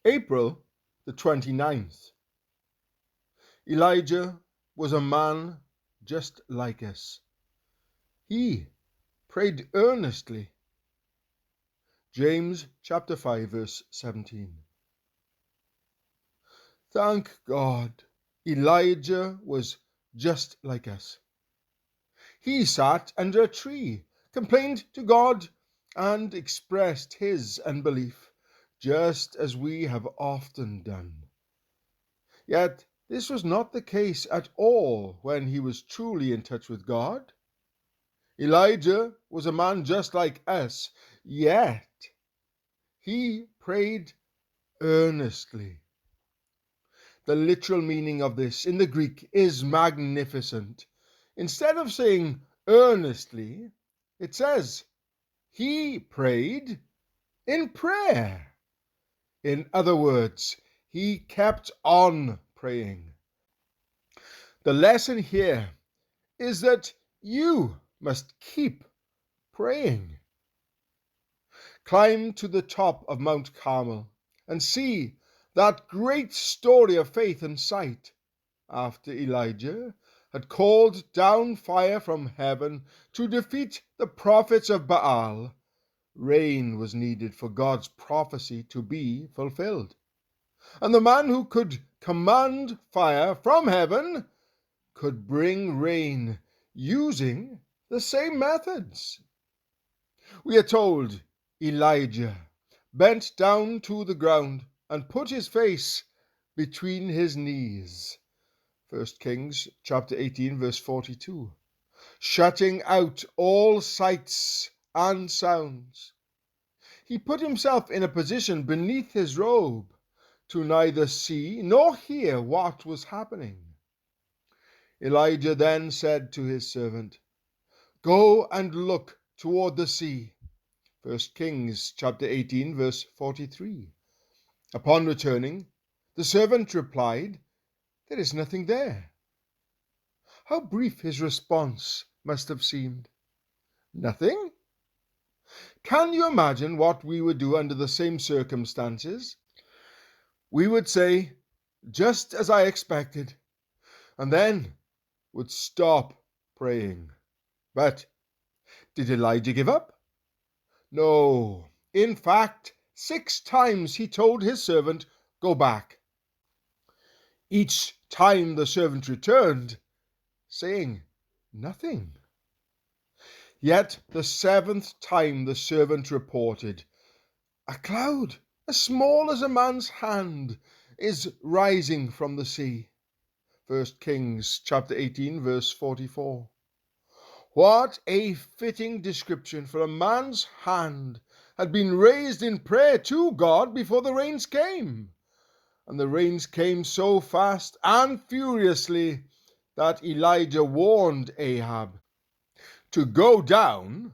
April the 29th. Elijah was a man just like us. He prayed earnestly. James chapter 5 verse 17. Thank God, Elijah was just like us. He sat under a tree, complained to God, and expressed his unbelief, just as we have often done. Yet this was not the case at all when he was truly in touch with God. Elijah was a man just like us, yet he prayed earnestly. The literal meaning of this in the Greek is magnificent. Instead of saying earnestly, it says he prayed in prayer. In other words, he kept on praying. The lesson here is that you must keep praying. Climb to the top of Mount Carmel and see that great story of faith and sight. After Elijah had called down fire from heaven to defeat the prophets of Baal, rain was needed for God's prophecy to be fulfilled. And the man who could command fire from heaven could bring rain using the same methods. We are told Elijah bent down to the ground and put his face between his knees. 1 Kings chapter 18 verse 42. Shutting out all sights and sounds. He put himself in a position beneath his robe to neither see nor hear what was happening. Elijah then said to his servant, "Go and look toward the sea." 1 Kings chapter 18 verse 43. Upon returning, the servant replied, "There is nothing there." How brief his response must have seemed. Nothing? Can you imagine what we would do under the same circumstances? We would say, "Just as I expected," and then would stop praying. But did Elijah give up? No. In fact, 6 times he told his servant, "Go back." Each time the servant returned, saying nothing. Yet the 7th time the servant reported, "A cloud as small as a man's hand is rising from the sea." 1 Kings chapter 18 verse 44. What a fitting description, for a man's hand had been raised in prayer to God before the rains came. And the rains came so fast and furiously that Elijah warned Ahab to go down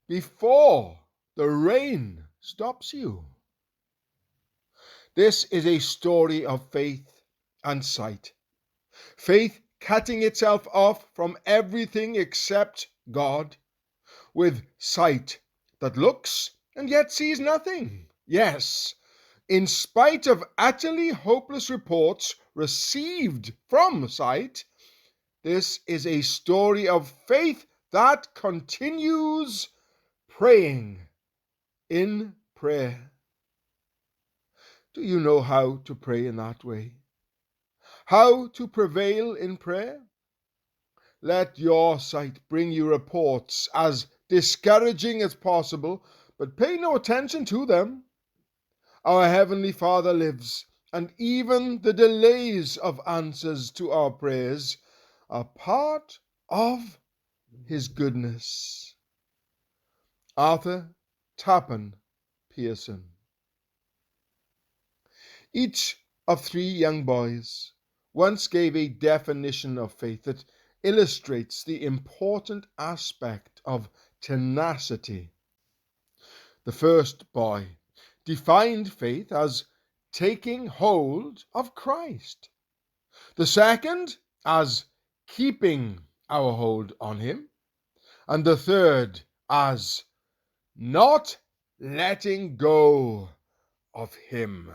before the rain stops you. This is a story of faith and sight. Faith cutting itself off from everything except God, with sight that looks and yet sees nothing. Yes, in spite of utterly hopeless reports received from sight, this is a story of faith that continues praying in prayer. Do you know how to pray in that way? How to prevail in prayer? Let your sight bring you reports as discouraging as possible, but pay no attention to them. Our Heavenly Father lives, and even the delays of answers to our prayers are part of His goodness. Arthur Tappan Pearson. Each of 3 young boys once gave a definition of faith that illustrates the important aspect of tenacity. The first boy defined faith as taking hold of Christ. The second as keeping our hold on Him. And the third as not letting go of Him.